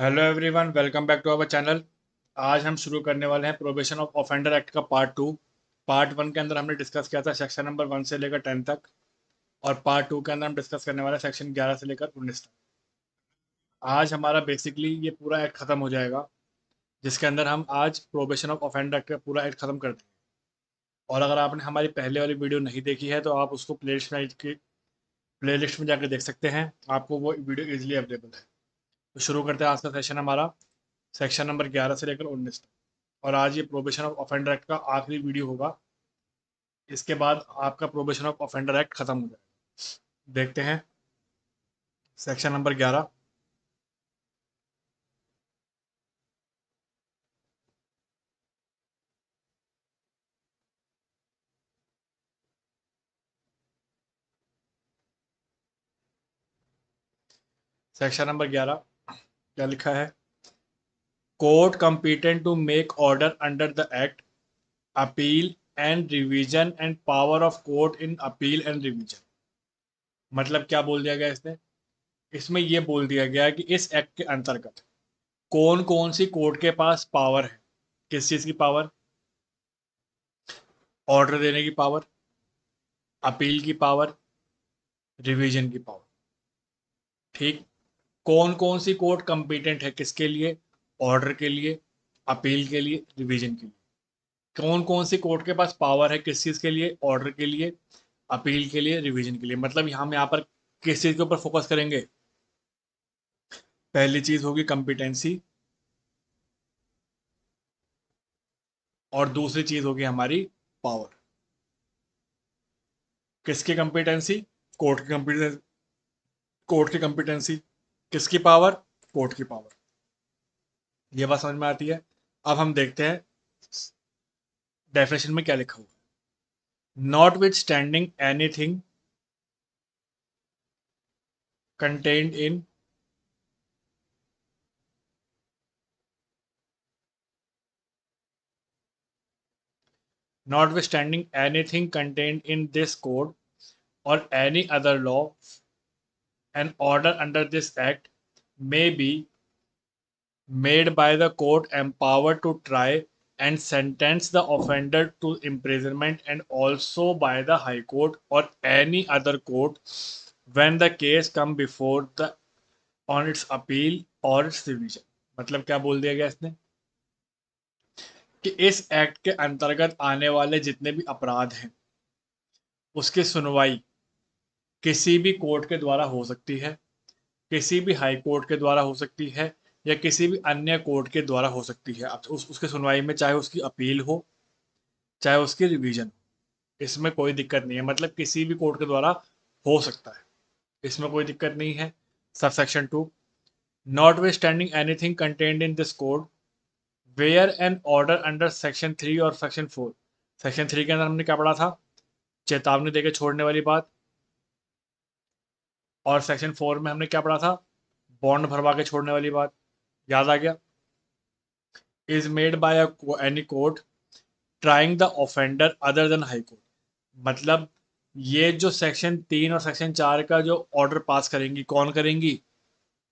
Hello everyone, welcome back to our channel. आज हम शुरू करने वाले हैं प्रोबेशन ऑफ ऑफेंडर एक्ट का पार्ट 2। पार्ट 1 के अंदर हमने डिस्कस किया था सेक्शन नंबर 1 से लेकर 10 तक, और पार्ट 2 के अंदर हम डिस्कस करने वाले हैं सेक्शन 11 से लेकर 19 तक। आज हमारा बेसिकली ये पूरा एक्ट खत्म हो जाएगा, जिसके अंदर हम आज प्रोबेशन ऑफ ऑफेंडर एक्ट का पूरा एक्ट खत्म कर देंगे। और अगर आपने हमारी पहले वाली वीडियो नहीं देखी है तो आप उसको प्लेलिस्ट में जाकर देख सकते हैं, आपको वो वीडियो इजीली अवेलेबल है। तो शुरू करते हैं आज का सेशन हमारा, सेक्शन नंबर 11 से लेकर 19 तक। और आज ये प्रोबेशन ऑफ ऑफेंडर एक्ट का आखिरी वीडियो होगा। इसके बाद आपका प्रोबेशन ऑफ ऑफेंडर एक्ट खत्म हो जाएगा। देखते हैं सेक्शन नंबर 11। सेक्शन नंबर 11 क्या लिखा है? Court competent to make order under the act, appeal and revision and power of court in appeal and revision. मतलब क्या बोल दिया गया इसने? इसमें ये बोल दिया गया कि इस एक्ट के अंतर्गत कौन कौन सी कोर्ट के पास पावर है। किस चीज़ की पावर? ऑर्डर देने की पावर, अपील की पावर, रिवीजन की पावर। ठीक। कौन कौन सी कोर्ट कंपिटेंट है किसके लिए? ऑर्डर के लिए, अपील के लिए, रिवीजन के लिए। कौन कौन सी कोर्ट के पास पावर है किस चीज़ के लिए? ऑर्डर के लिए, अपील के लिए, रिवीजन के लिए। मतलब हम यहाँ पर किस चीज़ के ऊपर फोकस करेंगे? पहली चीज़ होगी कंपिटेंसी, और दूसरी चीज़ होगी हमारी पावर। किसकी कंपिटेंसी? कोर्ट की कंपिटेंसी। कोर्ट की कंपिटेंसी। किसकी पावर? कोर्ट की पावर। ये बात समझ में आती है। अब हम देखते हैं डेफिनेशन में क्या लिखा हुआ है। Notwithstanding anything contained in notwithstanding anything contained in this code or any other law, an order under this act may be made by the court empowered to try and sentence the offender to imprisonment, and also by the high court or any other court when the case come before the on its appeal or its revision। मतलब क्या बोल दिया गया इसने? कि इस act के अंतर्गत आने वाले जितने भी अपराध हैं उसकी सुनवाई किसी भी कोर्ट के द्वारा हो सकती है, किसी भी हाई कोर्ट के द्वारा हो सकती है, या किसी भी अन्य कोर्ट के द्वारा हो सकती है। अब उसके सुनवाई में चाहे उसकी अपील हो, चाहे उसकी रिवीजन हो, इसमें कोई दिक्कत नहीं है। मतलब किसी भी कोर्ट के द्वारा हो सकता है, इसमें कोई दिक्कत नहीं है। Sub section 2, notwithstanding anything contained in this code where an order under section 3 और सेक्शन 4। सेक्शन 3 के अंदर हमने क्या पढ़ा था? चेतावनी देकर छोड़ने वाली बात। और सेक्शन 4 में हमने क्या पढ़ा था? बॉन्ड भरवा के छोड़ने वाली बात। याद आ गया? Is made by any court trying the offender other than high court. मतलब ये जो सेक्शन 3 और सेक्शन 4 का जो ऑर्डर पास करेंगी, कौन करेंगी?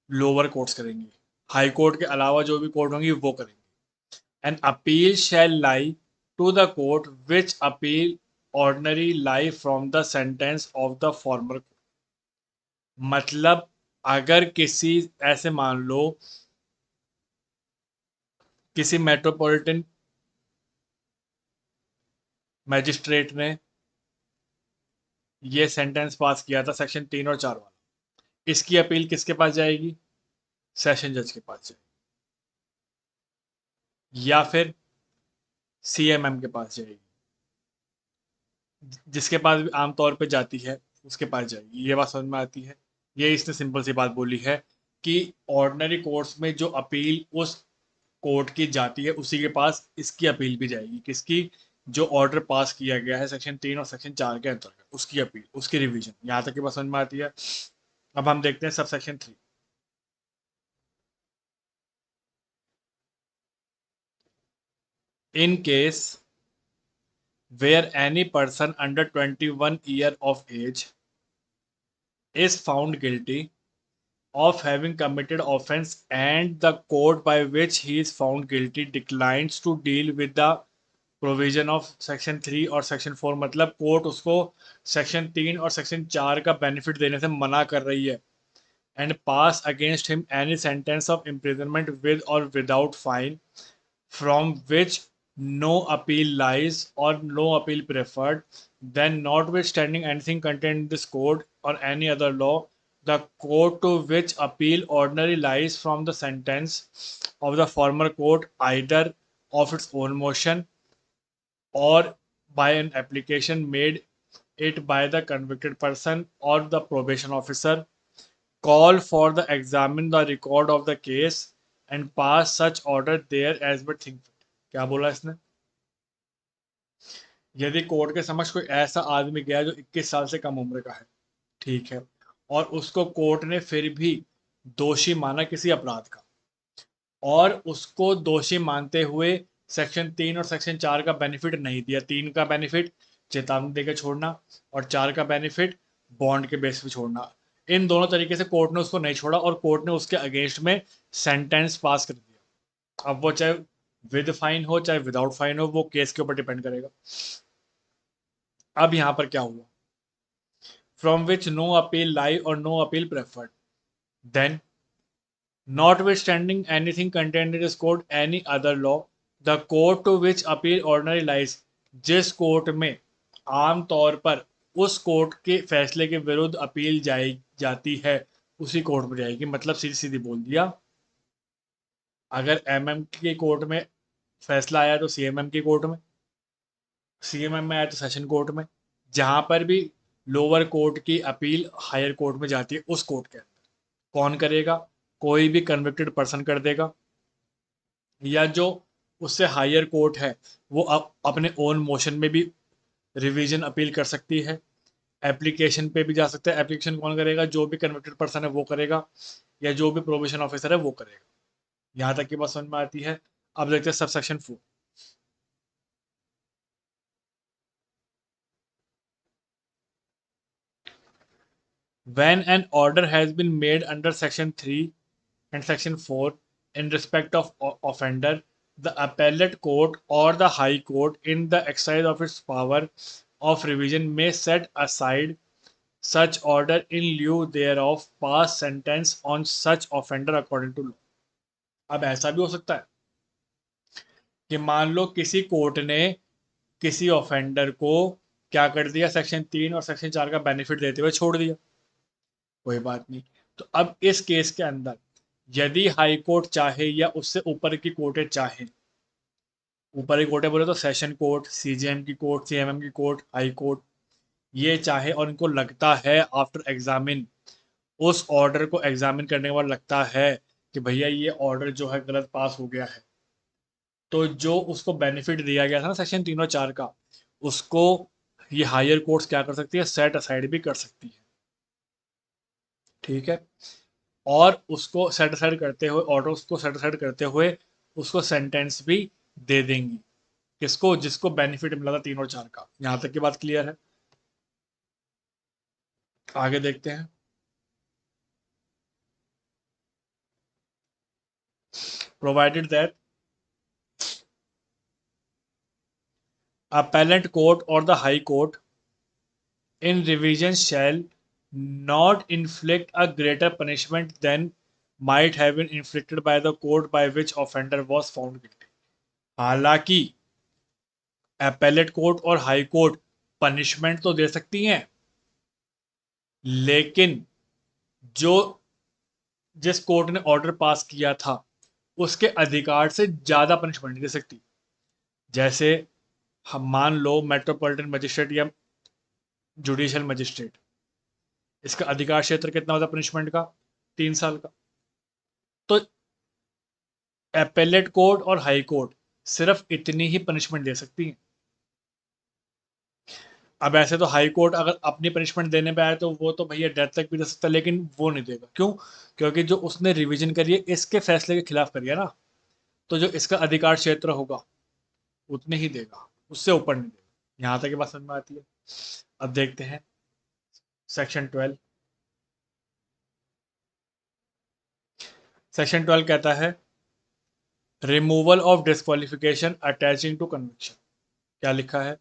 लोअर कोर्ट्स करेंगी। हाई कोर्ट के अलावा जो भी कोर्ट होंगी वो करेंगी। An appeal shall lie to the court which appeal ordinary lie from the sentence of the former. मतलब अगर किसी, ऐसे मान लो किसी मेट्रोपॉलिटन मैजिस्ट्रेट ने ये सेंटेंस पास किया था सेक्शन 3 और 4 वाला, इसकी अपील किसके पास जाएगी? सेशन जज के पास जाएगी, या फिर सीएमएम के पास जाएगी। जिसके पास भी आमतौर पे जाती है उसके पास जाएगी। ये बात समझ में आती है? ये इसने सिंपल सी बात बोली है कि ऑर्डिनरी कोर्ट्स में जो अपील उस कोर्ट की जाती है उसी के पास इसकी अपील भी जाएगी। किसकी? जो ऑर्डर पास किया गया है सेक्शन 3 और सेक्शन 4 के अंतर्गत, उसकी अपील, उसकी रिवीजन। यहाँ तक की बात समझ में आती है? अब हम देखते हैं sub section 3। In case where any person under 21 year of age is found guilty of having committed offense and the court by which he is found guilty declines to deal with the provision of section 3 और section 4, मतलब court उसको section 3 और section 4 का benefit देने से मना कर रही है, and pass against him any sentence of imprisonment with or without fine from which no appeal lies or no appeal preferred, then notwithstanding anything contained in this code or any other law, the court to which appeal ordinarily lies from the sentence of the former court, either of its own motion or by an application made it by the convicted person or the probation officer, call for the examine the record of the case and pass such order there as but think fit. क्या बोला इसने? यदि court के समक्ष कोई ऐसा आदमी गया जो 21 साल से कम उम्र का है, ठीक है, और उसको कोर्ट ने फिर भी दोषी माना किसी अपराध का, और उसको दोषी मानते हुए सेक्शन 3 और सेक्शन 4 का बेनिफिट नहीं दिया, 3 का बेनिफिट चेतावनी देकर छोड़ना और 4 का बेनिफिट बॉन्ड के बेस पे छोड़ना, इन दोनों तरीके से कोर्ट ने उसको नहीं छोड़ा और कोर्ट ने उसके अगेंस्ट में सेंटेंस पास कर दिया। अब वो चाहे विद फाइन हो चाहे विदाउट फाइन हो, वो केस के ऊपर डिपेंड करेगा। अब यहां पर क्या हुआ, from which no appeal lie और no appeal preferred, then notwithstanding anything contained in this code any other law, the court to which appeal ordinary lies, जिस कोर्ट में आम तौर पर उस कोर्ट के फैसले के विरुद्ध अपील जाती है उसी कोर्ट में जाएगी। मतलब सीधी सीधी बोल दिया, अगर एमएम के कोर्ट में फैसला आया तो सीएमएम की कोर्ट में, सीएमएम में आया तो सेशन कोर्ट में, जहां पर भी लोअर कोर्ट की अपील हायर कोर्ट में जाती है उस कोर्ट के अंदर कौन करेगा, कोई भी कन्विक्टेड पर्सन कर देगा, या जो उससे हायर कोर्ट है वो अपने ओन मोशन में भी रिवीजन अपील कर सकती है, एप्लीकेशन पे भी जा सकता है। एप्लीकेशन कौन करेगा, जो भी कन्विक्टेड पर्सन है वो करेगा, या जो भी प्रोबेशन ऑफिसर है वो करेगा। यहाँ तक की बात समझ में आती है। अब देखते हैं sub section 4। When an order has been made under section 3 and section 4 in respect of offender, the appellate court or the high court in the exercise of its power of revision may set aside such order in lieu thereof, pass sentence on such offender according to law। अब ऐसा भी हो सकता है कि मान लो किसी court ने किसी ऑफेंडर को क्या कर दिया, सेक्शन 3 और सेक्शन 4 का बेनिफिट देते हुए छोड़ दिया, कोई बात नहीं। तो अब इस केस के अंदर यदि हाई कोर्ट चाहे या उससे ऊपर की कोर्टें चाहे, ऊपर की कोर्टें बोले तो सेशन कोर्ट, सीजेएम की कोर्ट, सीएमएम की कोर्ट, हाई कोर्ट, ये चाहे और इनको लगता है आफ्टर एग्जामिन, उस ऑर्डर को एग्जामिन करने के बाद लगता है कि भैया ये ऑर्डर जो है गलत पास हो गया है, तो जो उसको बेनिफिट दिया गया था ना सेक्शन 3 और 4 का, उसको ये हायर कोर्ट्स क्या कर सकती है, सेट असाइड भी कर सकती है। ठीक है, और उसको सेट असाइड करते हुए, ऑर्डर उसको सेट असाइड करते हुए उसको सेंटेंस भी दे देंगी, किसको, जिसको बेनिफिट मिला था 3 और 4 का। यहां तक की बात क्लियर है। आगे देखते हैं। Provided that appellate court or the high court in revision shall not inflict a greater punishment than might have been inflicted by the court by which offender was found guilty। हालांकि appellate court और high court punishment तो दे सकती हैं, लेकिन जो जिस court ने order pass किया था उसके अधिकार से ज्यादा पनिशमेंट नहीं दे सकती। जैसे हम मान लो मेट्रोपॉलिटन मजिस्ट्रेट या जुडिशियल मजिस्ट्रेट, इसका अधिकार क्षेत्र कितना होता है पनिशमेंट का, 3 साल का। तो एपेलेट कोर्ट और हाई कोर्ट सिर्फ इतनी ही पनिशमेंट दे सकती हैं। अब ऐसे तो हाई कोर्ट अगर अपनी पनिशमेंट देने पे आए तो वो तो भैया डेथ तक भी दे सकता है, लेकिन वो नहीं देगा। क्यों? क्योंकि जो उसने रिवीजन करी है इसके फैसले के खिलाफ करी है ना, तो जो इसका अधिकार क्षेत्र होगा उतने ही देगा, उससे ऊपर नहीं देगा। यहां तक की बात समझ में आती है। अब देखते हैं सेक्शन 12। सेक्शन 12 कहता है removal of disqualification attaching to conviction. क्या लिखा है?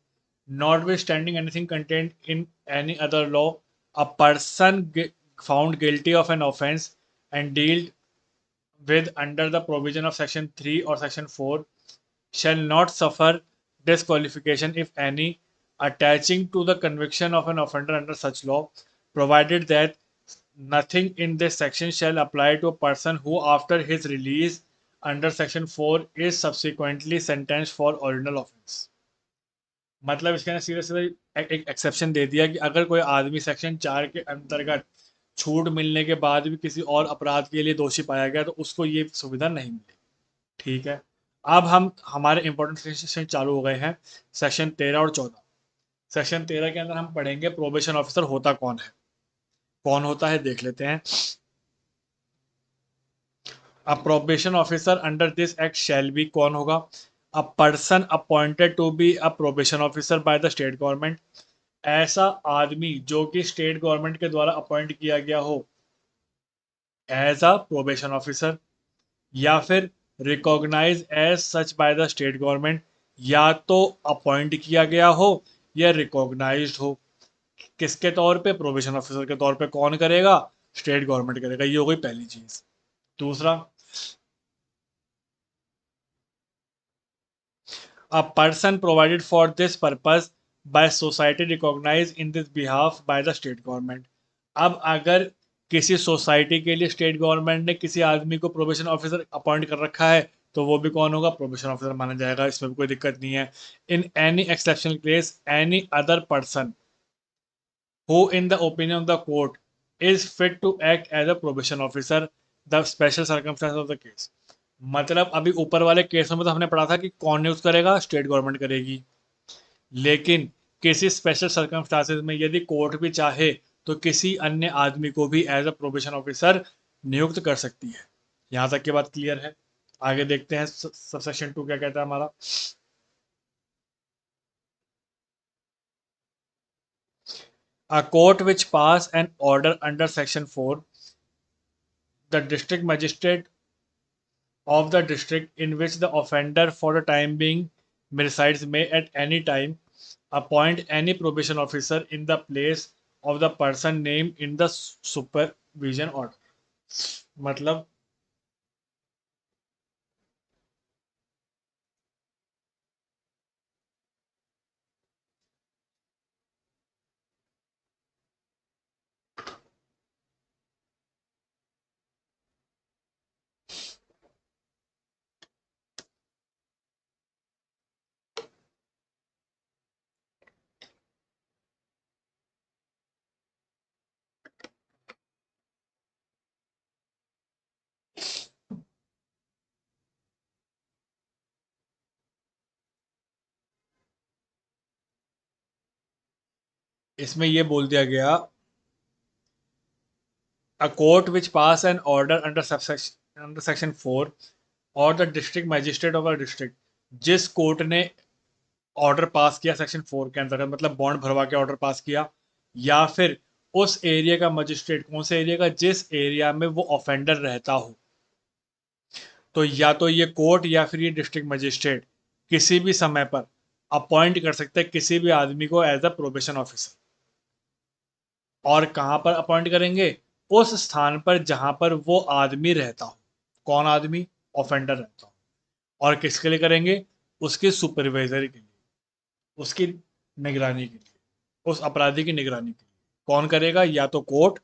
Notwithstanding anything content in any other law, a person found guilty of an offence and dealt with under the provision of section 3 or section 4 shall not suffer disqualification if any attaching to the conviction of an offender under such law, provided that nothing in this section shall apply to a person who after his release under section 4 is subsequently sentenced for original offense। मतलब इसके अंदर सीधे सीधे एक exception दे दिया कि अगर कोई आदमी सेक्शन 4 के अंतर्गत छूट मिलने के बाद भी किसी और अपराध के लिए दोषी पाया गया तो उसको ये सुविधा नहीं मिलेगी। ठीक है, अब हम हमारे इंपॉर्टेंट सेक्शन चालू हो गए हैं, सेक्शन 13 और 14। सेक्शन 13 के अंदर हम पढ़ेंगे प्रोबेशन ऑफिसर होता कौन है। कौन होता है देख लेते हैं। A probation officer under this act shall be, कौन होगा? A person appointed to be a probation officer by the state government, ऐसा आदमी जो कि स्टेट गवर्नमेंट के द्वारा अपॉइंट किया गया हो एज अ प्रोबेशन ऑफिसर, या फिर recognise as such by the state government, या तो अपॉइंट किया गया हो या रिकॉग्नाइज्ड हो। किसके तौर पे? प्रोबेशन ऑफिसर के तौर पे। कौन करेगा? स्टेट गवर्नमेंट करेगा। ये हो गई पहली चीज। दूसरा, a person provided for this purpose by society recognise in this behalf by the state government. अब अगर किसी सोसाइटी के लिए स्टेट गवर्नमेंट ने किसी आदमी को प्रोबेशन ऑफिसर अपॉइंट कर रखा है तो वो भी कौन होगा? प्रोबेशन ऑफिसर माना जाएगा। इसमें भी कोई दिक्कत नहीं है। In any exceptional case any other person who in the opinion of the court is fit to act as a probation officer the special circumstances of the case। मतलब अभी ऊपर वाले केस में तो हमने पढ़ा था कि कौन यूज करेगा? स्टेट गवर्नमेंट करेगी। लेकिन किसी स्पेशल सर्कमस्टांसेस में यदि कोर्ट भी चाहे तो किसी अन्य आदमी को भी एज अ प्रोबेशन ऑफिसर नियुक्त कर सकती है। यहां तक की बात क्लियर है? आगे देखते हैं सबसेक्शन 2 क्या कहता है हमारा। A court which pass an order under section 4, the district magistrate of the district in which the offender for the time being resides may at any time appoint any probation officer in the place of the person named in the supervision order। मतलब इसमें ये बोल दिया गया, a court which pass an order under section 4 और the district magistrate of a district, जिस court ने order pass किया सेक्शन 4 के अंतर्गत, मतलब बॉन्ड भरवा के ऑर्डर पास किया, या फिर उस एरिया का मजिस्ट्रेट, कौन से एरिया का? जिस एरिया में वो ऑफेंडर रहता हो, तो या तो ये कोर्ट या फिर ये डिस्ट्रिक्ट मजिस्ट्रेट किसी भी समय पर अपॉइंट कर सकते हैं किसी भी आदमी को एज अ प्रोबेशन ऑफिसर। और कहाँ पर अपॉइंट करेंगे? उस स्थान पर जहां पर वो आदमी रहता हो। कौन आदमी? ऑफेंडर रहता हो। और किसके लिए करेंगे? उसकी सुपरवाइजरी के लिए, उसकी निगरानी के लिए, उस अपराधी की निगरानी के लिए। कौन करेगा? या तो कोर्ट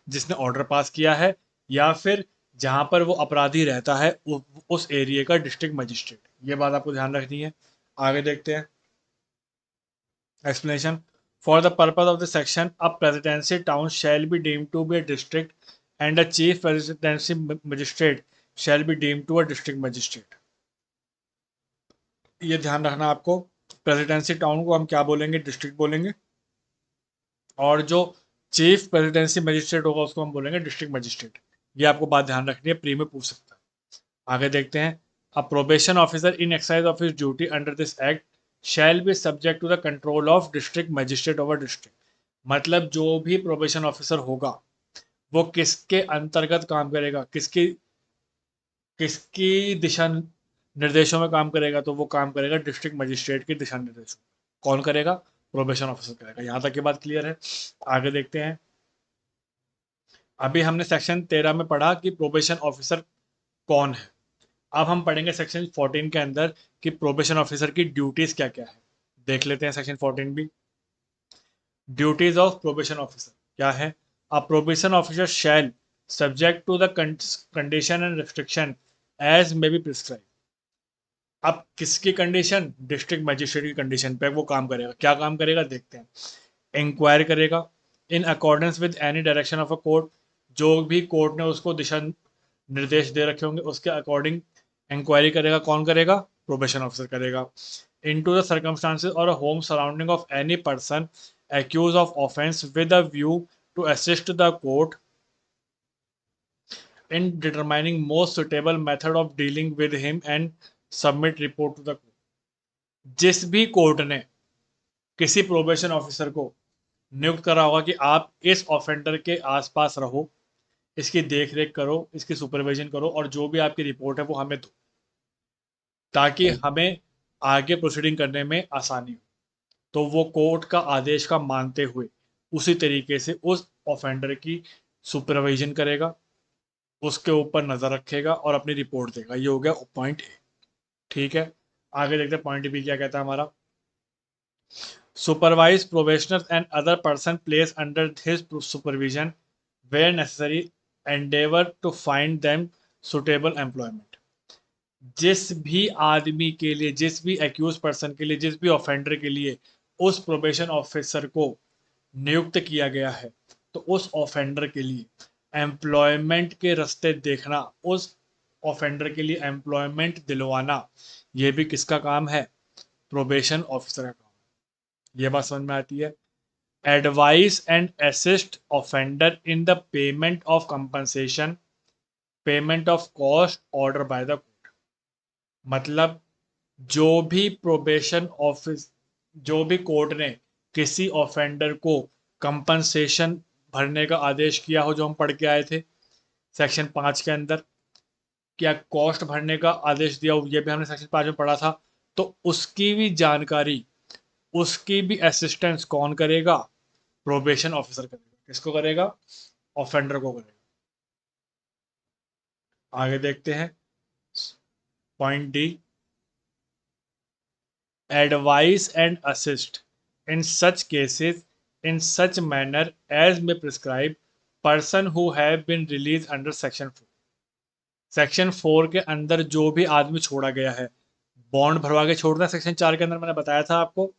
जिसने ऑर्डर पास किया है, या फिर जहां पर वो अपराधी रहता है उस एरिया का डिस्ट्रिक्ट मजिस्ट्रेट। ये बात आपको ध्यान रखनी है। आगे देखते हैं explanation। For the purpose of the section, a presidency town shall be deemed to be a district and a chief presidency magistrate shall be deemed to a district magistrate। ये ध्यान रखना आपको। प्रेसिडेंसी टाउन को हम क्या बोलेंगे? District बोलेंगे। और जो चीफ प्रेसिडेंसी मजिस्ट्रेट होगा उसको हम बोलेंगे डिस्ट्रिक्ट मजिस्ट्रेट। ये आपको बात ध्यान रखनी है, प्री में पूछ सकता है। आगे देखते हैं। A probation officer in exercise of his duty under this act shall be subject to the control of district magistrate over district. मतलब जो भी प्रोबेशन ऑफिसर होगा वो किसके अंतर्गत काम करेगा? किसकी किसकी दिशा निर्देशों में काम करेगा? तो वो काम करेगा डिस्ट्रिक्ट मजिस्ट्रेट के दिशा निर्देशों। कौन करेगा? प्रोबेशन ऑफिसर करेगा। यहाँ तक की बात क्लियर है। आगे देखते हैं। अभी हमने सेक्शन 13 में पढ़ा कि प्रोबेशन ऑफिसर कौन है। अब हम पढ़ेंगे सेक्शन 14 के अंदर कि प्रोबेशन ऑफिसर की ड्यूटीज क्या क्या है। देख लेते हैं सेक्शन 14 भी। ड्यूटीज ऑफ प्रोबेशन ऑफिसर क्या है? A probation officer shall subject to the condition and restriction as may be prescribe. अब किसकी कंडीशन? डिस्ट्रिक्ट मजिस्ट्रेट की कंडीशन पे वो काम करेगा। क्या काम करेगा देखते हैं। इंक्वायर करेगा in accordance with any direction of a court. जो भी कोर्ट ने उसको दिशा निर्देश दे रखे होंगे उसके अकॉर्डिंग इंक्वायरी करेगा। कौन करेगा? प्रोबेशन ऑफिसर करेगा। इनटू द सर्कमस्टांसेस और home surrounding of any person accused of offense with a view to assist the court in determining most suitable method of dealing with him and submit report to the court। जिस भी court ने किसी probation officer को नियुक्त करा होगा कि आप इस ऑफेंडर के आसपास रहो, इसकी देख रेख करो, इसकी सुपरविजन करो और जो भी आपकी रिपोर्ट है वो हमें दो, ताकि हमें आगे प्रोसीडिंग करने में आसानी हो। तो वो कोर्ट का आदेश का मानते हुए उसी तरीके से उस ऑफेंडर की सुपरविजन करेगा, उसके ऊपर नजर रखेगा और अपनी रिपोर्ट देगा। ये हो गया पॉइंट ए। ठीक है, आगे देखते हैं पॉइंट बी क्या कहता है हमारा। Supervise probationer and other person place under his supervision where necessary endeavour to find them suitable employment. जिस भी आदमी के लिए, जिस भी एक्यूज पर्सन के लिए, जिस भी ऑफेंडर के लिए उस प्रोबेशन ऑफिसर को नियुक्त किया गया है, तो उस ऑफेंडर के लिए एम्प्लॉयमेंट के रास्ते देखना, उस ऑफेंडर के लिए एम्प्लॉयमेंट दिलवाना, ये भी किसका काम है? प्रोबेशन ऑफिसर का काम है। ये बात समझ में आती है। Advice and assist offender in the payment of compensation, payment of cost order by the court. मतलब जो भी प्रोबेशन ऑफिस, जो भी कोर्ट ने किसी ऑफेंडर को कंपनसेशन भरने का आदेश किया हो, जो हम पढ़ के आए थे सेक्शन 5 के अंदर, क्या कॉस्ट भरने का आदेश दिया हो, ये भी हमने सेक्शन 5 में पढ़ा था। तो उसकी भी जानकारी, उसकी भी असिस्टेंस कौन करेगा? प्रोबेशन ऑफिसर करेगा। किसको करेगा? ऑफेंडर को करेगा। आगे देखते हैं point D. advise and assist in such cases in such manner as may prescribe person who have been released under section 4। Section 4 के अंदर जो भी आदमी छोड़ा गया है, बॉन्ड भरवा के छोड़ना सेक्शन 4 के अंदर मैंने बताया था आपको।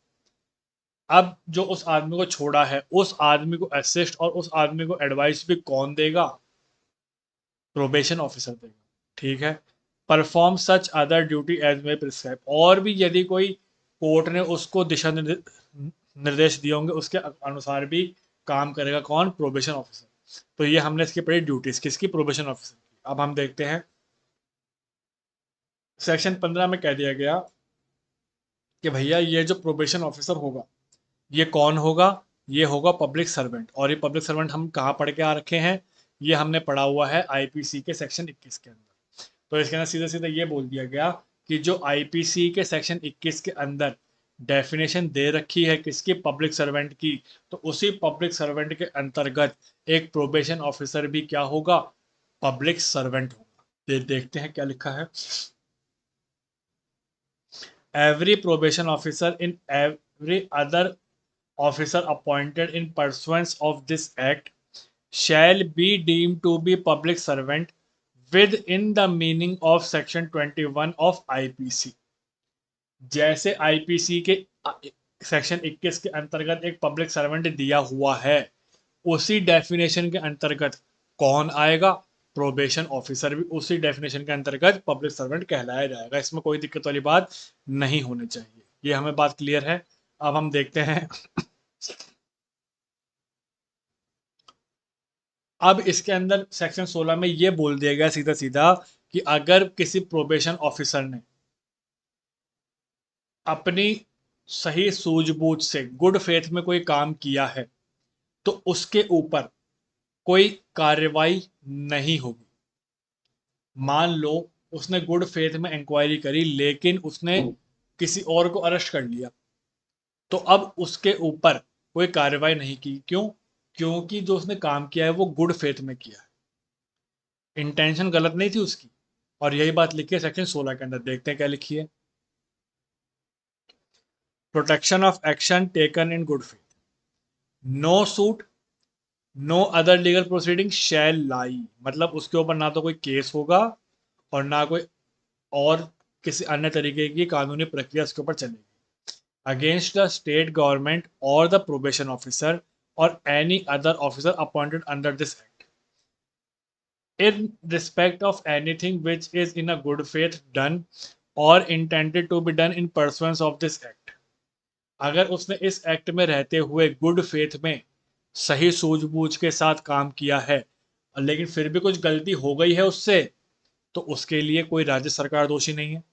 अब जो उस आदमी को छोड़ा है, उस आदमी को असिस्ट और उस आदमी को एडवाइस भी कौन देगा? प्रोबेशन ऑफिसर देगा। ठीक है। Perform such other duty as may prescribe. और भी यदि कोई कोर्ट ने उसको दिशा निर्देश दिए होंगे उसके अनुसार भी काम करेगा। कौन? Probation officer. तो ये हमने इसकी पढ़ी ड्यूटीज किसकी? प्रोबेशन ऑफिसर की। अब हम देखते हैं सेक्शन 15 में कह दिया गया कि भैया ये जो प्रोबेशन ऑफिसर होगा, ये कौन होगा? ये होगा पब्लिक सर्वेंट। और ये पब्लिक सर्वेंट हम कहाँ पढ़ के आ रखे हैं? ये हमने पढ़ा हुआ है आईपीसी के सेक्शन 21 के अंदर। तो इसके अंदर सीधे सीधे ये बोल दिया गया कि जो आईपीसी के सेक्शन 21 के अंदर डेफिनेशन दे रखी है किसकी? पब्लिक सर्वेंट की। तो उसी पब्लिक सर्वेंट के अंतर्गत एक प्रोबेशन ऑफिसर भी क्या होगा? पब्लिक सर्वेंट होगा। देखते हैं क्या लिखा है। Every probation officer in every other officer appointed in pursuance of this act shall be deemed to be public servant within the meaning of section 21 of IPC। जैसे आईपीसी के सेक्शन 21 के अंतर्गत एक पब्लिक सर्वेंट दिया हुआ है, उसी definition के अंतर्गत कौन आएगा? प्रोबेशन ऑफिसर भी उसी डेफिनेशन के अंतर्गत पब्लिक सर्वेंट कहलाया जाएगा। इसमें कोई दिक्कत वाली बात नहीं होनी चाहिए। ये हमें बात क्लियर है। अब हम देखते हैं। अब इसके अंदर सेक्शन 16 में ये बोल दिया गया सीधा सीधा कि अगर किसी प्रोबेशन ऑफिसर ने अपनी सही सूझबूझ से गुड फेथ में कोई काम किया है, तो उसके ऊपर कोई कार्रवाई नहीं होगी। मान लो उसने गुड फेथ में इंक्वायरी करी, लेकिन उसने किसी और को अरेस्ट कर लिया, तो अब उसके ऊपर कोई कार्रवाई नहीं की। क्यों? क्योंकि जो उसने काम किया है वो गुड फेथ में किया है, इंटेंशन गलत नहीं थी उसकी। और यही बात लिखी है सेक्शन 16 के अंदर। देखते हैं क्या लिखी है। Protection of action taken in good faith, no suit, no other legal proceeding shall lie, मतलब उसके ऊपर ना तो कोई केस होगा और ना कोई और किसी अन्य तरीके की कानूनी प्रक्रिया उसके ऊपर चलेगी अगेंस्ट द स्टेट गवर्नमेंट और द प्रोबेशन ऑफिसर और any other officer appointed under this act in respect of anything which is in a good faith done or intended to be done in pursuance of this act। अगर उसने इस act में रहते हुए good faith में सही सूझबूझ के साथ काम किया है, लेकिन फिर भी कुछ गलती हो गई है उससे, तो उसके लिए कोई राज्य सरकार दोषी नहीं है,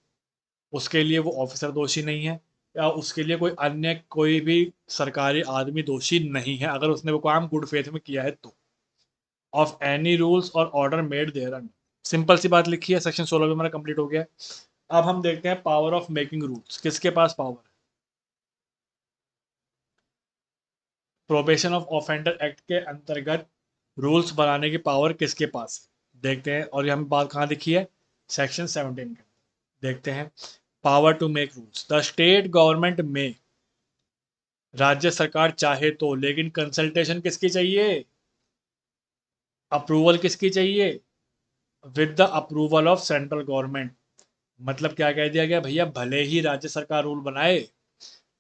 उसके लिए वो ऑफिसर दोषी नहीं है, या उसके लिए कोई अन्य कोई भी सरकारी आदमी दोषी नहीं है, अगर उसने वो काम गुड फेथ में किया है तो। Of any rules or order made thereunder, simple सी बात लिखी है। सेक्शन 16 भी हमारा कंप्लीट हो गया है। अब हम देखते हैं पावर ऑफ मेकिंग रूल्स, किसके पास पावर है। प्रोबेशन ऑफ ऑफेंडर एक्ट के अंतर्गत रूल्स बनाने की पावर किसके पास है, देखते हैं। और ये हमें बात कहाँ लिखी है, सेक्शन 17 के। देखते हैं। Power to make rules, the state government में, राज्य सरकार चाहे तो, लेकिन कंसल्टेशन किसकी चाहिए, अप्रूवल किसकी चाहिए, with the approval of central government. मतलब क्या कह दिया गया, भैया भले ही राज्य सरकार रूल बनाए,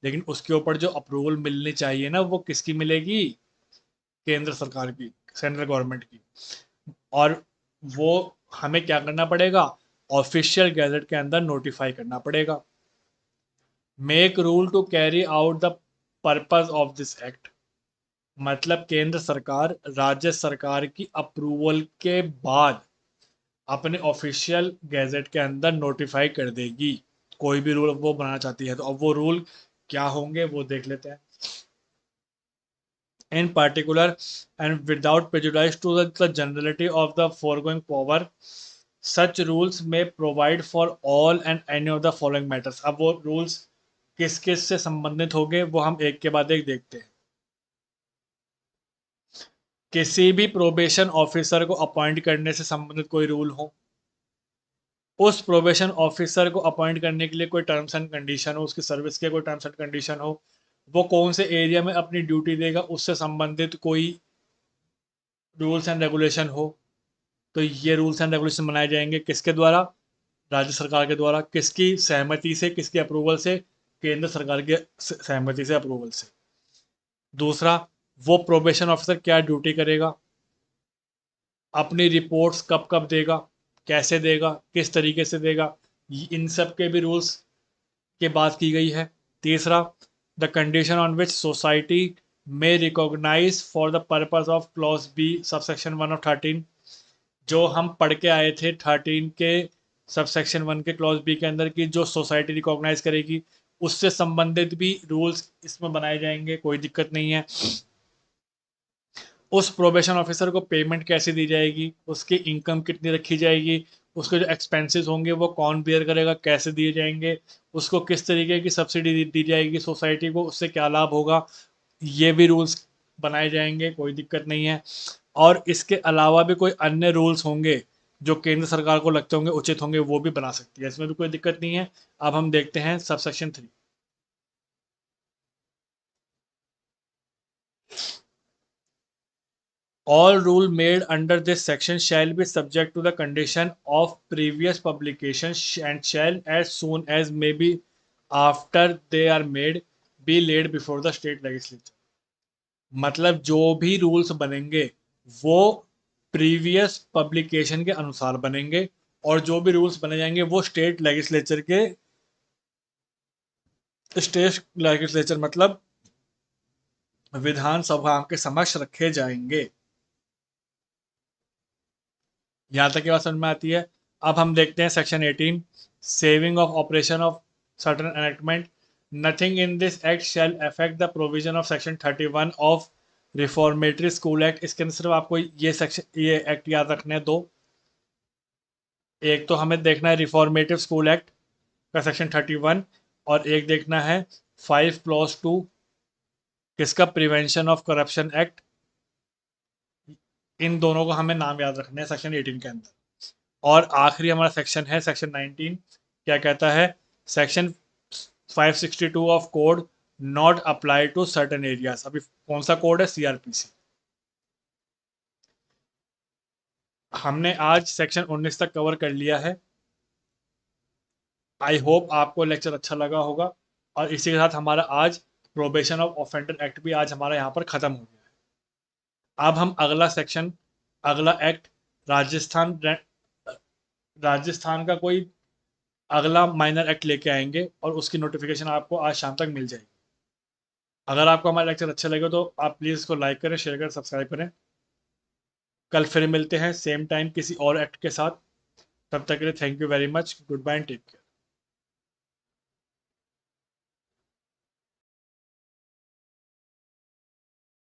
लेकिन उसके ऊपर जो अप्रूवल मिलनी चाहिए ना, वो किसकी मिलेगी, केंद्र सरकार की, सेंट्रल गवर्नमेंट की। और वो हमें क्या करना पड़ेगा, ऑफिशियल गैजेट के अंदर नोटिफाई करना पड़ेगा। Make rule to carry out the purpose of this act, मतलब केंद्र सरकार राज्य सरकार की अप्रूवल के बाद अपने ऑफिशियल गैजेट के अंदर नोटिफाई कर देगी कोई भी रूल वो बनाना चाहती है। तो अब वो रूल क्या होंगे वो देख लेते हैं। In particular, and without prejudice to the generality of the foregoing power, such rules may provide for all and any of the following matters। अब वो रूल्स किस किस से संबंधित होंगे वो हम एक के बाद एक देखते हैं। किसी भी प्रोबेशन ऑफिसर को अपॉइंट करने से संबंधित कोई रूल हो, उस प्रोबेशन ऑफिसर को अपॉइंट करने के लिए कोई टर्म्स एंड कंडीशन हो, उसकी सर्विस के कोई टर्म्स एंड कंडीशन हो, वो कौन से एरिया में अपनी ड्यूटी देगा उससे संबंधित कोई रूल्स एंड रेगुलेशन हो, तो ये रूल्स एंड रेगुलेशन बनाए जाएंगे किसके द्वारा, राज्य सरकार के द्वारा। किसकी सहमति से, किसके अप्रूवल से, केंद्र सरकार के सहमति से, अप्रूवल से। दूसरा, वो प्रोबेशन ऑफिसर क्या ड्यूटी करेगा, अपनी रिपोर्ट्स कब कब देगा, कैसे देगा, किस तरीके से देगा, इन सब के भी रूल्स की बात की गई है। तीसरा, the condition on which society may recognise for the purpose of clause b subsection 1 of 13, जो हम पढ़ के आए थे 13 के सबसेक्शन 1 के क्लॉज बी के अंदर की, जो सोसाइटी रिकॉग्नाइज करेगी उससे संबंधित भी रूल्स इसमें बनाए जाएंगे, कोई दिक्कत नहीं है। उस प्रोबेशन ऑफिसर को पेमेंट कैसे दी जाएगी, उसकी इनकम कितनी रखी जाएगी, उसके जो एक्सपेंसेस होंगे वो कौन बियर करेगा, कैसे दिए जाएंगे, उसको किस तरीके की सब्सिडी दी जाएगी सोसाइटी को, उससे क्या लाभ होगा, ये भी रूल्स बनाए जाएंगे, कोई दिक्कत नहीं है। और इसके अलावा भी कोई अन्य रूल्स होंगे जो केंद्र सरकार को लगते होंगे उचित होंगे, वो भी बना सकती है, इसमें भी कोई दिक्कत नहीं है। अब हम देखते हैं subsection 3। All rule made under this section shall be subject to the condition of previous publication and shall, as soon as may be after they are made, be laid before the state legislature। मतलब जो भी rules बनेंगे वो previous publication के अनुसार बनेंगे, और जो भी रूल्स बने जाएंगे वो स्टेट लेजिस्लेचर के, स्टेट लेजिस्लेचर मतलब विधानसभा के समक्ष रखे जाएंगे। यहाँ तक की बात समझ में आती है। अब हम देखते हैं section 18, saving of operation of certain enactment, nothing in this act shell affect the provision of section 31 of reformatory school act. इसके अंदर सिर्फ आपको ये सेक्शन, ये एक्ट याद रखने हैं दो। एक तो हमें देखना है रिफॉर्मेटिव स्कूल एक्ट का सेक्शन 31, और एक देखना है 5 क्लॉज 2 किसका, प्रिवेंशन ऑफ करप्शन एक्ट। इन दोनों को हमें नाम याद रखने हैं सेक्शन 18 के अंदर। और आखिरी हमारा सेक्शन है सेक्शन 19, क्या कहता है, section 562 of code not apply to certain areas. अभी कौन सा कोड है, सीआरपीसी। हमने आज सेक्शन 19 तक कवर कर लिया है। आई होप आपको लेक्चर अच्छा लगा होगा, और इसी के साथ हमारा आज प्रोबेशन ऑफ ऑफेंडर एक्ट भी आज हमारा यहाँ पर ख़त्म हो गया है। अब हम अगला सेक्शन, अगला एक्ट, राजस्थान राजस्थान का कोई अगला माइनर एक्ट लेके आएंगे, और उसकी नोटिफिकेशन आपको आज शाम तक मिल जाएगी। अगर आपको हमारा लेक्चर अच्छा लगे तो आप प्लीज़ इसको लाइक करें, शेयर करें, सब्सक्राइब करें। कल फिर मिलते हैं सेम टाइम किसी और एक्ट के साथ। तब तक के लिए thank you very much, goodbye and take care.